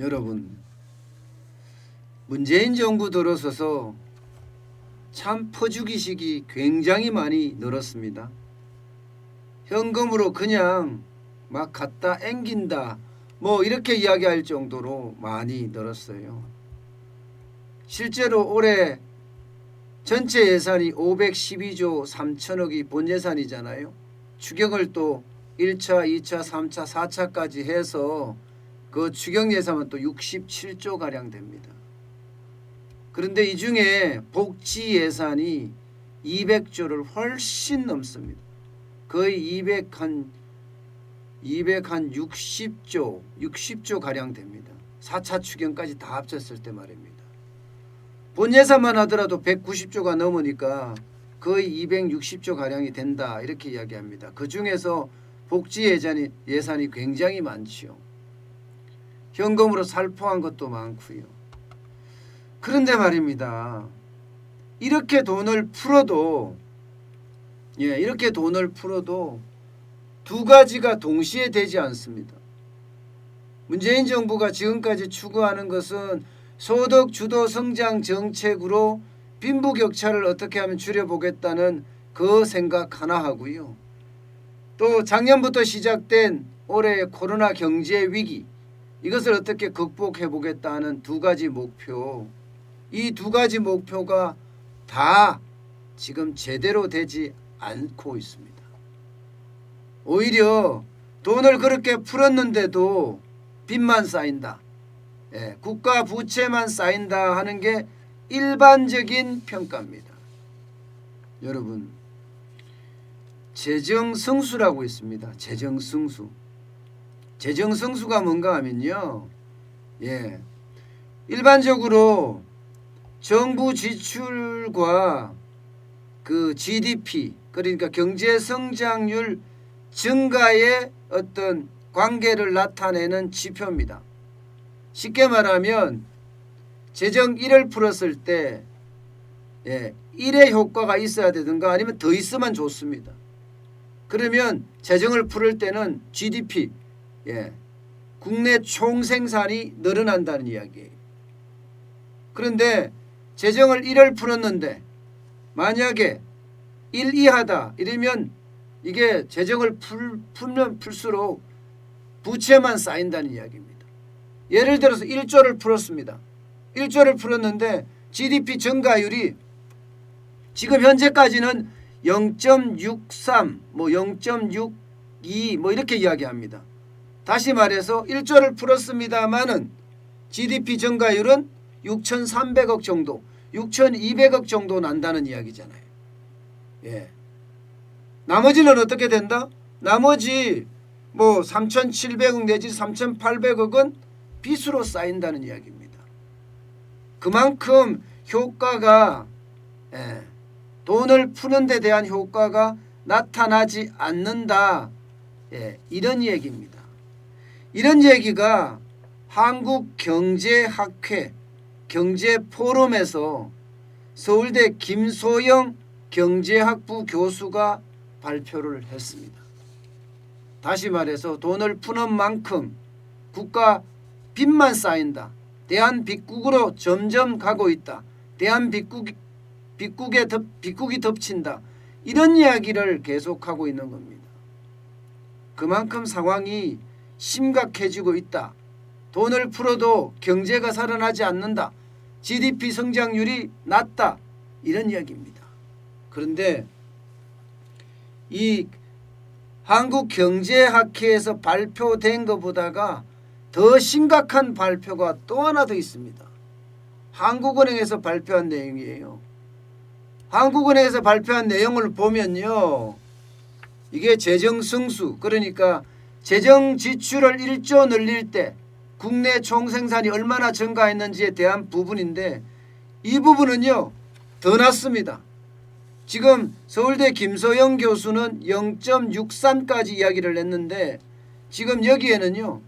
여러분, 문재인 정부 들어서서 참 퍼주기식이 굉장히 많이 늘었습니다. 현금으로 그냥 막 갖다 앵긴다 뭐 이렇게 이야기할 정도로 많이 늘었어요. 실제로 올해 전체 예산이 512조 3천억이 본 예산이잖아요. 추경을 또 1차, 2차, 3차, 4차까지 해서 그 추경 예산은 또 67조 가량 됩니다. 그런데 이 중에 복지 예산이 200조를 훨씬 넘습니다. 거의 60조 가량 됩니다. 4차 추경까지 다 합쳤을 때 말입니다. 본 예산만 하더라도 190조가 넘으니까 거의 260조 가량이 된다 이렇게 이야기합니다. 그 중에서 복지 예산이 굉장히 많지요. 현금으로 살포한 것도 많고요. 그런데 말입니다. 이렇게 돈을 풀어도 두 가지가 동시에 되지 않습니다. 문재인 정부가 지금까지 추구하는 것은 소득 주도 성장 정책으로 빈부격차를 어떻게 하면 줄여보겠다는 그 생각 하나 하고요. 또 작년부터 시작된 올해의 코로나 경제 위기, 이것을 어떻게 극복해 보겠다는 두 가지 목표, 이 두 가지 목표가 다 지금 제대로 되지 않고 있습니다. 오히려 돈을 그렇게 풀었는데도 빚만 쌓인다, 국가 부채만 쌓인다 하는 게 일반적인 평가입니다. 여러분, 재정승수라고 있습니다. 재정승수가 뭔가 하면요, 일반적으로 정부 지출과 그 GDP, 그러니까 경제 성장률 증가의 어떤 관계를 나타내는 지표입니다. 쉽게 말하면 재정 1을 풀었을 때 1의 효과가 있어야 되든가 아니면 더 있으면 좋습니다. 그러면 재정을 풀을 때는 GDP, 국내 총생산이 늘어난다는 이야기예요. 그런데 재정을 1을 풀었는데 만약에 1 이하다 이러면 이게 재정을 풀면 풀수록 부채만 쌓인다는 이야기입니다. 예를 들어서 1조를 풀었습니다. 1조를 풀었는데 GDP 증가율이 지금 현재까지는 0.63, 0.62 이렇게 이야기합니다. 다시 말해서 1조를 풀었습니다마는 GDP 증가율은 6,300억 정도, 6,200억 정도 난다는 이야기잖아요. 나머지는 어떻게 된다? 나머지 3,700억 내지 3,800억은 빚으로 쌓인다는 이야기입니다. 그만큼 효과가 돈을 푸는 데 대한 효과가 나타나지 않는다, 이런 얘기입니다. 이런 얘기가 한국경제학회 경제포럼에서 서울대 김소영 경제학부 교수가 발표를 했습니다. 다시 말해서 돈을 푸는 만큼 국가 빚만 쌓인다, 대한빚국으로 점점 가고 있다, 빚국이 덮친다, 이런 이야기를 계속하고 있는 겁니다. 그만큼 상황이 심각해지고 있다. 돈을 풀어도 경제가 살아나지 않는다. GDP 성장률이 낮다. 이런 이야기입니다. 그런데 이 한국경제학회에서 발표된 것보다가 더 심각한 발표가 또 하나 더 있습니다. 한국은행에서 발표한 내용이에요. 한국은행에서 발표한 내용을 보면요, 이게 재정승수, 그러니까 재정 지출을 1조 늘릴 때 국내 총생산이 얼마나 증가했는지에 대한 부분인데, 이 부분은요 더 낮습니다. 지금 서울대 김소영 교수는 0.63까지 이야기를 했는데 지금 여기에는요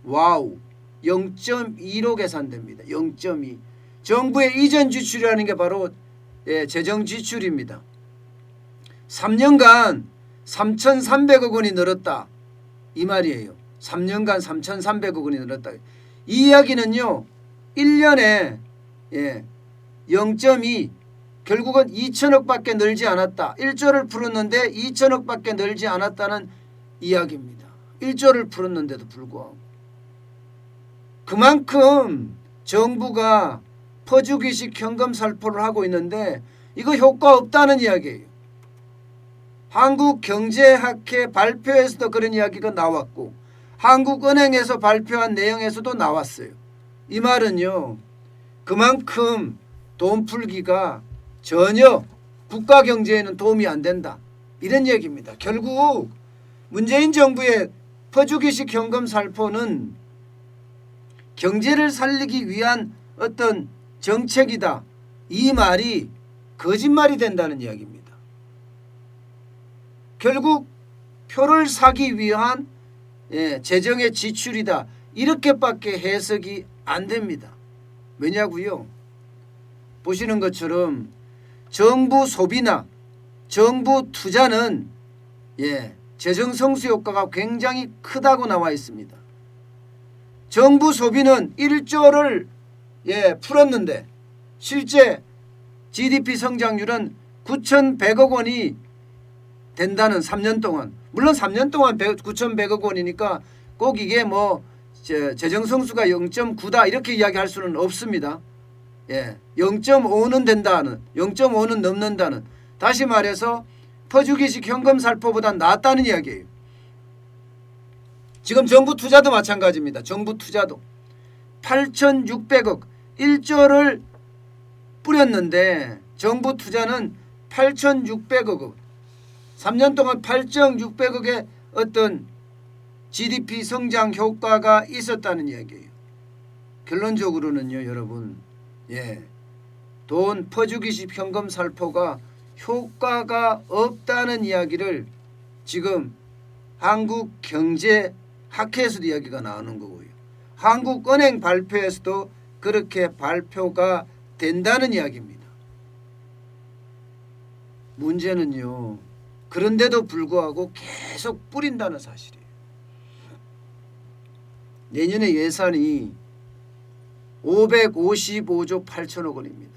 0.2로 계산됩니다. 0.2. 정부의 이전 지출이라는 게 바로 재정 지출입니다. 3년간 3,300억 원이 늘었다, 이 말이에요. 3년간 3,300억 원이 늘었다. 이 이야기는요 1년에 0.2 결국은 2천억밖에 늘지 않았다. 1조를 풀었는데 2천억밖에 늘지 않았다는 이야기입니다. 1조를 풀었는데도 불구하고 그만큼 정부가 퍼주기식 현금 살포를 하고 있는데 이거 효과 없다는 이야기예요. 한국경제학회 발표에서도 그런 이야기가 나왔고 한국은행에서 발표한 내용에서도 나왔어요. 이 말은요 그만큼 돈 풀기가 전혀 국가 경제에는 도움이 안 된다 이런 얘기입니다. 결국 문재인 정부의 퍼주기식 현금 살포는 경제를 살리기 위한 어떤 정책이다. 이 말이 거짓말이 된다는 이야기입니다. 결국 표를 사기 위한 재정의 지출이다. 이렇게밖에 해석이 안 됩니다. 왜냐고요? 보시는 것처럼 정부 소비나 정부 투자는 재정 성수 효과가 굉장히 크다고 나와 있습니다. 정부 소비는 1조를 풀었는데 실제 GDP 성장률은 9,100억 원이 된다는 3년 동안. 물론 3년 동안 9,100억 원이니까 꼭 이게 뭐 재정 성수가 0.9다 이렇게 이야기할 수는 없습니다. 0.5는 된다는 0.5는 넘는다는 다시 말해서 퍼주기식 현금 살포보다 낫다는 이야기예요. 지금 정부 투자도 마찬가지입니다. 정부 투자도 8,600억 1조를 뿌렸는데 정부 투자는 8,600억 3년 동안 8,600억의 어떤 GDP 성장 효과가 있었다는 이야기예요. 결론적으로는요 여러분 돈 퍼주기식 현금 살포가 효과가 없다는 이야기를 지금 한국경제학회에서도 이야기가 나오는 거고요. 한국은행 발표에서도 그렇게 발표가 된다는 이야기입니다. 문제는요. 그런데도 불구하고 계속 뿌린다는 사실이에요. 내년에 예산이 555조 8천억 원입니다.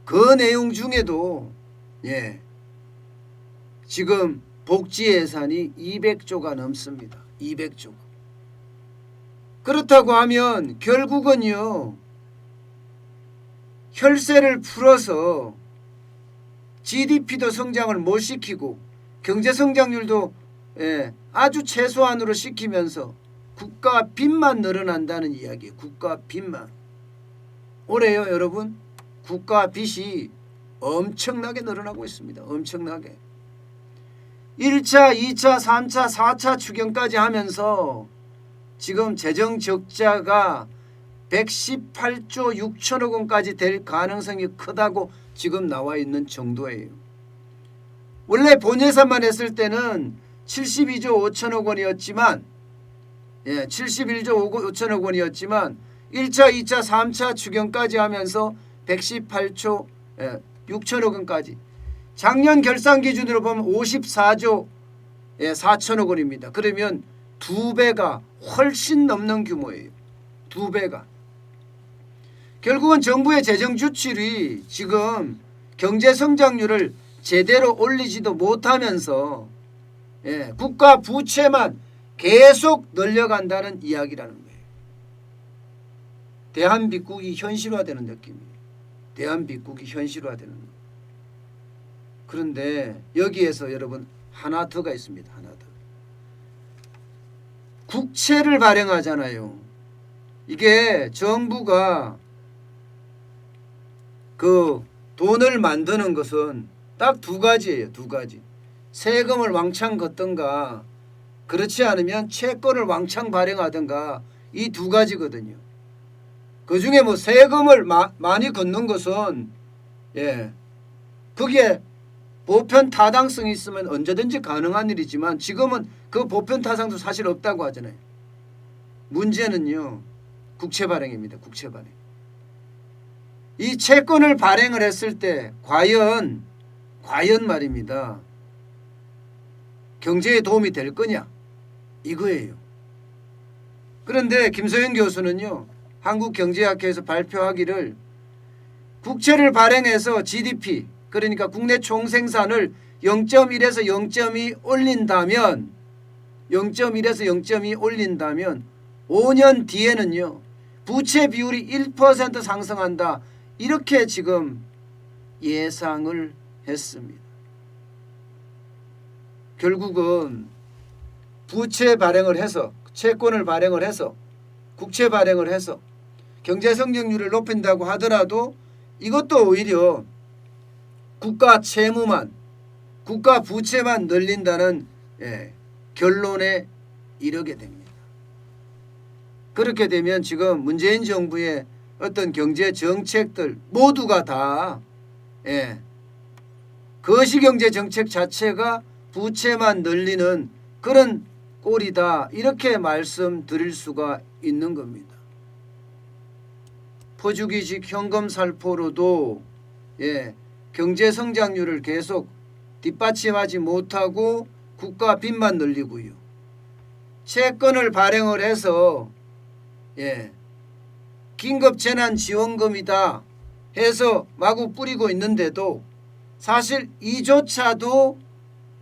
그 내용 중에도 지금 복지 예산이 200조가 넘습니다. 200조가. 그렇다고 하면 결국은요. 혈세를 풀어서 GDP도 성장을 못 시키고 경제 성장률도 아주 최소한으로 시키면서 국가 빚만 늘어난다는 이야기예요. 국가 빚만. 올해요 여러분 국가 빚이 엄청나게 늘어나고 있습니다. 엄청나게. 1차, 2차, 3차, 4차 추경까지 하면서 지금 재정 적자가 118조 6천억 원까지 될 가능성이 크다고 지금 나와 있는 정도예요. 원래 본 예산만 했을 때는 72조 5천억 원이었지만 71조 5천억 원이었지만 1차, 2차, 3차 추경까지 하면서 118조 6천억 원까지 작년 결산 기준으로 보면 54조 4천억 원입니다. 그러면 2배가 훨씬 넘는 규모예요. 2배가. 결국은 정부의 재정 주출이 지금 경제 성장률을 제대로 올리지도 못하면서 국가 부채만 계속 늘려간다는 이야기라는 거예요. 대한민국이 현실화되는 느낌이에요. 대한민국이 현실화되는 거. 그런데 여기에서 여러분 하나 더가 있습니다. 하나 더. 국채를 발행하잖아요. 이게 정부가 그 돈을 만드는 것은 딱 두 가지예요. 두 가지. 세금을 왕창 걷든가 그렇지 않으면 채권을 왕창 발행하든가 이 두 가지거든요. 그중에 뭐 세금을 많이 걷는 것은 그게 보편 타당성이 있으면 언제든지 가능한 일이지만 지금은 그 보편 타당도 사실 없다고 하잖아요. 문제는요. 국채 발행입니다. 국채 발행. 이 채권을 발행을 했을 때 과연 말입니다. 경제에 도움이 될 거냐? 이거예요. 그런데 김소연 교수는요, 한국경제학회에서 발표하기를 국채를 발행해서 GDP, 그러니까 국내 총생산을 0.1에서 0.2 올린다면 0.1에서 0.2 올린다면 5년 뒤에는요, 부채 비율이 1% 상승한다. 이렇게 지금 예상을 했습니다. 결국은 부채 발행을 해서, 채권을 발행을 해서, 국채 발행을 해서 경제 성장률을 높인다고 하더라도 이것도 오히려 국가 채무만, 국가 부채만 늘린다는 결론에 이르게 됩니다. 그렇게 되면 지금 문재인 정부의 어떤 경제 정책들 모두가 다 거시경제 정책 자체가 부채만 늘리는 그런 꼴이다, 이렇게 말씀드릴 수가 있는 겁니다. 퍼주기식 현금 살포로도 경제 성장률을 계속 뒷받침하지 못하고 국가 빚만 늘리고요. 채권을 발행을 해서 긴급재난지원금이다 해서 마구 뿌리고 있는데도 사실 이조차도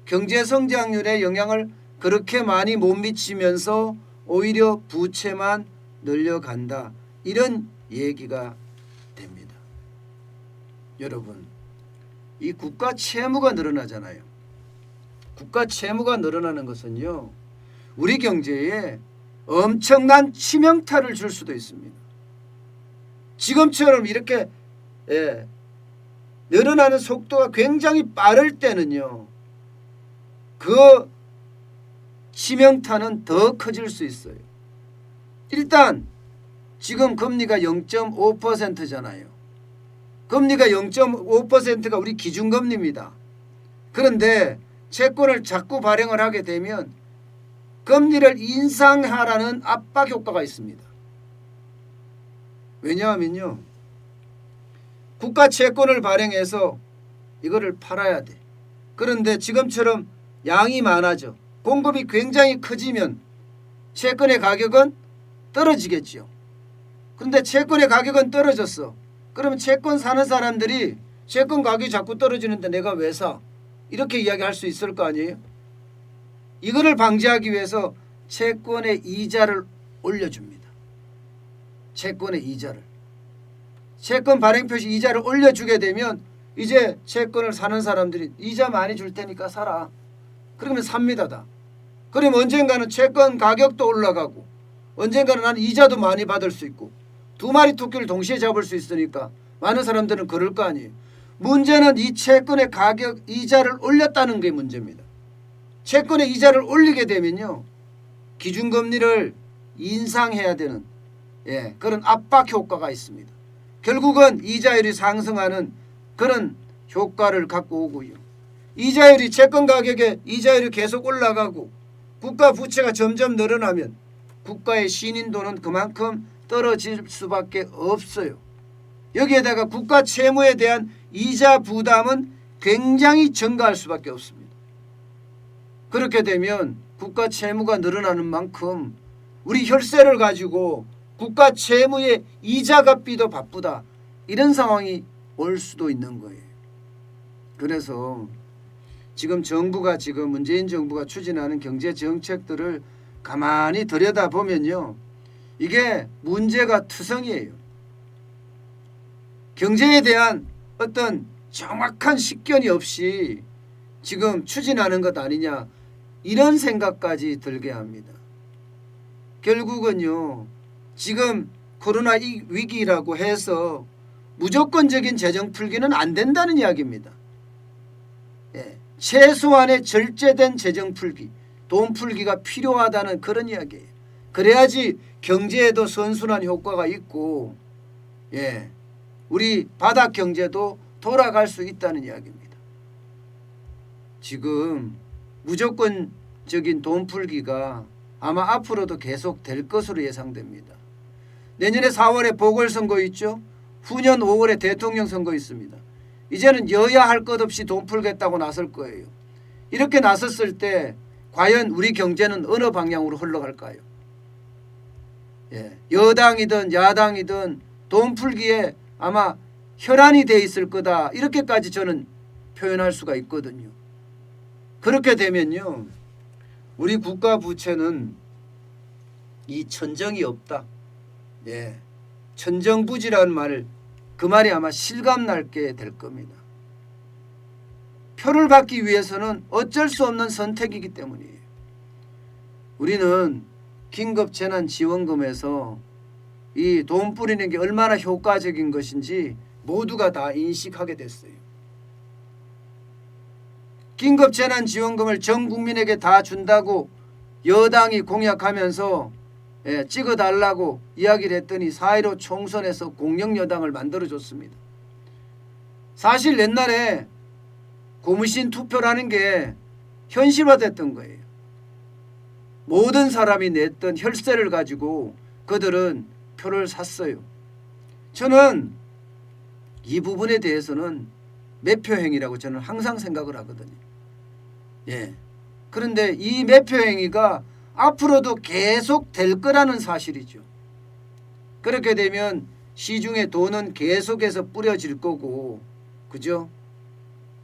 경제 성장률에 영향을 그렇게 많이 못 미치면서 오히려 부채만 늘려간다, 이런 얘기가 됩니다. 여러분, 이 국가 채무가 늘어나잖아요. 국가 채무가 늘어나는 것은요, 우리 경제에 엄청난 치명타를 줄 수도 있습니다. 지금처럼 이렇게 늘어나는 속도가 굉장히 빠를 때는요, 그 치명타는 더 커질 수 있어요. 일단 지금 금리가 0.5%잖아요. 금리가 0.5%가 우리 기준금리입니다. 그런데 채권을 자꾸 발행을 하게 되면 금리를 인상하라는 압박 효과가 있습니다. 왜냐하면요, 국가 채권을 발행해서 이거를 팔아야 돼. 그런데 지금처럼 양이 많아져, 공급이 굉장히 커지면 채권의 가격은 떨어지겠죠. 그런데 채권의 가격은 떨어졌어. 그러면 채권 사는 사람들이 채권 가격이 자꾸 떨어지는데 내가 왜 사? 이렇게 이야기할 수 있을 거 아니에요? 이거를 방지하기 위해서 채권의 이자를 올려줍니다. 채권의 이자를. 채권 발행 표시 이자를 올려주게 되면 이제 채권을 사는 사람들이 이자 많이 줄 테니까 사라. 그러면 삽니다 다. 그러면 언젠가는 채권 가격도 올라가고 언젠가는 나는 이자도 많이 받을 수 있고 두 마리 토끼를 동시에 잡을 수 있으니까 많은 사람들은 그럴 거 아니에요. 문제는 이 채권의 가격 이자를 올렸다는 게 문제입니다. 채권의 이자를 올리게 되면요, 기준금리를 인상해야 되는 그런 압박 효과가 있습니다. 결국은 이자율이 상승하는 그런 효과를 갖고 오고요. 이자율이, 채권 가격에 이자율이 계속 올라가고 국가 부채가 점점 늘어나면 국가의 신인도는 그만큼 떨어질 수밖에 없어요. 여기에다가 국가 채무에 대한 이자 부담은 굉장히 증가할 수밖에 없습니다. 그렇게 되면 국가 채무가 늘어나는 만큼 우리 혈세를 가지고 국가 채무의 이자 갚기도 바쁘다, 이런 상황이 올 수도 있는 거예요. 그래서 지금 문재인 정부가 추진하는 경제 정책들을 가만히 들여다보면요, 이게 문제가 투성이에요. 경제에 대한 어떤 정확한 식견이 없이 지금 추진하는 것 아니냐, 이런 생각까지 들게 합니다. 결국은요, 지금 코로나 위기라고 해서 무조건적인 재정 풀기는 안 된다는 이야기입니다. 최소한의 절제된 재정 풀기, 돈 풀기가 필요하다는 그런 이야기예요. 그래야지 경제에도 선순환 효과가 있고 우리 바닥 경제도 돌아갈 수 있다는 이야기입니다. 지금 무조건적인 돈 풀기가 아마 앞으로도 계속 될 것으로 예상됩니다. 내년에 4월에 보궐선거 있죠. 후년 5월에 대통령 선거 있습니다. 이제는 여야 할 것 없이 돈 풀겠다고 나설 거예요. 이렇게 나섰을 때 과연 우리 경제는 어느 방향으로 흘러갈까요? 여당이든 야당이든 돈 풀기에 아마 혈안이 돼 있을 거다. 이렇게까지 저는 표현할 수가 있거든요. 그렇게 되면요, 우리 국가 부채는 이 천정이 없다. 천정부지라는 말을, 그 말이 아마 실감나게 될 겁니다. 표를 받기 위해서는 어쩔 수 없는 선택이기 때문이에요. 우리는 긴급재난지원금에서 이 돈 뿌리는 게 얼마나 효과적인 것인지 모두가 다 인식하게 됐어요. 긴급재난지원금을 전 국민에게 다 준다고 여당이 공약하면서 찍어달라고 이야기를 했더니 4.15 총선에서 공영여당을 만들어줬습니다. 사실 옛날에 고무신 투표라는 게 현실화됐던 거예요. 모든 사람이 냈던 혈세를 가지고 그들은 표를 샀어요. 저는 이 부분에 대해서는 매표행위라고 저는 항상 생각을 하거든요. 그런데 이 매표행위가 앞으로도 계속 될 거라는 사실이죠. 그렇게 되면 시중에 돈은 계속해서 뿌려질 거고, 그죠?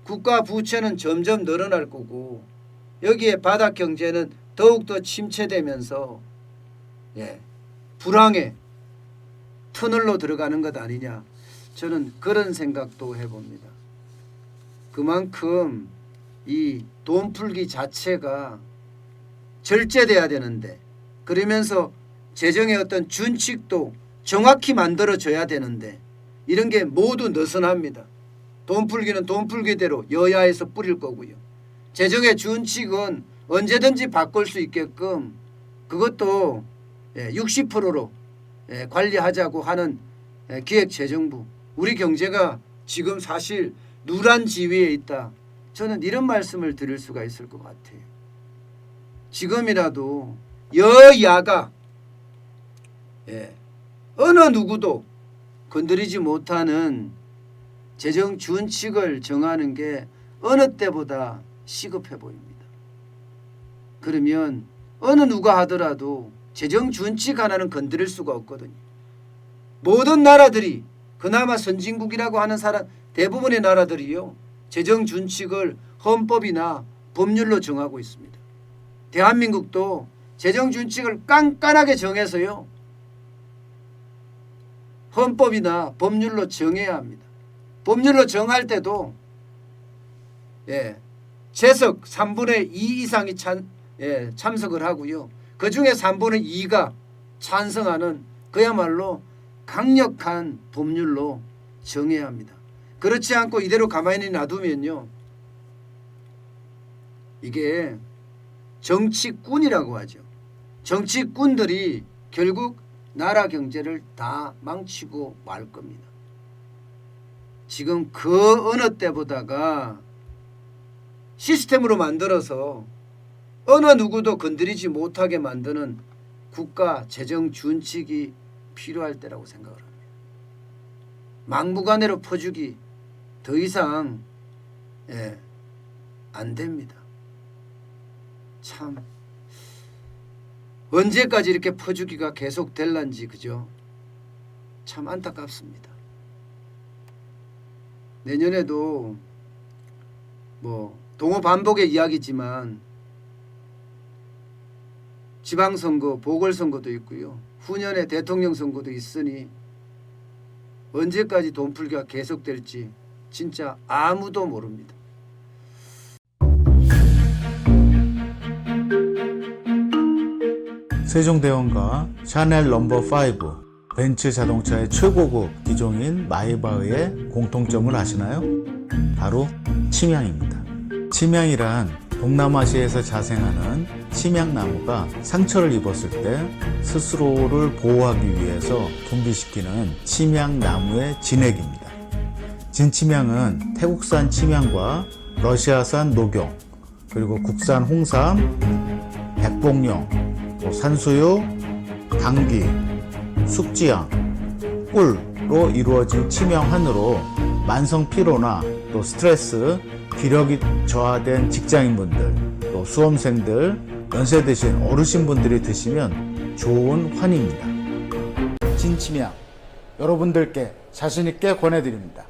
국가 부채는 점점 늘어날 거고, 여기에 바닥 경제는 더욱더 침체되면서 불황의 터널로 들어가는 것 아니냐, 저는 그런 생각도 해봅니다. 그만큼 이 돈 풀기 자체가 절제돼야 되는데, 그러면서 재정의 어떤 준칙도 정확히 만들어져야 되는데, 이런 게 모두 느슨합니다. 돈 풀기는 돈 풀기대로 여야에서 뿌릴 거고요. 재정의 준칙은 언제든지 바꿀 수 있게끔 그것도 60%로 관리하자고 하는 기획재정부, 우리 경제가 지금 사실 누란 지위에 있다. 저는 이런 말씀을 드릴 수가 있을 것 같아요. 지금이라도 여야가 어느 누구도 건드리지 못하는 재정 준칙을 정하는 게 어느 때보다 시급해 보입니다. 그러면 어느 누가 하더라도 재정 준칙 하나는 건드릴 수가 없거든요. 모든 나라들이, 그나마 선진국이라고 하는 대부분의 나라들이요, 재정 준칙을 헌법이나 법률로 정하고 있습니다. 대한민국도 재정 준칙을 깐깐하게 정해서요, 헌법이나 법률로 정해야 합니다. 법률로 정할 때도 재석 3분의 2 이상이 참석을 하고요, 그 중에 3분의 2가 찬성하는 그야말로 강력한 법률로 정해야 합니다. 그렇지 않고 이대로 가만히 놔두면요, 이게 정치꾼이라고 하죠. 정치꾼들이 결국 나라 경제를 다 망치고 말 겁니다. 지금 그 어느 때보다가 시스템으로 만들어서 어느 누구도 건드리지 못하게 만드는 국가 재정 준칙이 필요할 때라고 생각을 합니다. 막무가내로 퍼주기 더 이상 안 됩니다. 참 언제까지 이렇게 퍼주기가 계속 될란지, 그죠? 참 안타깝습니다. 내년에도 뭐 동호 반복의 이야기지만 지방선거, 보궐선거도 있고요, 후년에 대통령 선거도 있으니 언제까지 돈 풀기가 계속될지 진짜 아무도 모릅니다. 세종대왕과 샤넬 넘버5, 벤츠 자동차의 최고급 기종인 마이바흐의 공통점을 아시나요? 바로 침향입니다. 침향이란 동남아시아에서 자생하는 침향나무가 상처를 입었을 때 스스로를 보호하기 위해서 분비시키는 침향나무의 진액입니다. 진침향은 태국산 침향과 러시아산 녹용, 그리고 국산 홍삼, 백봉령, 산수유, 당귀, 숙지향, 꿀로 이루어진 침향환으로 만성 피로나 또 스트레스, 기력이 저하된 직장인분들, 또 수험생들, 연세 드신 어르신분들이 드시면 좋은 환입니다. 진치명 여러분들께 자신있게 권해드립니다.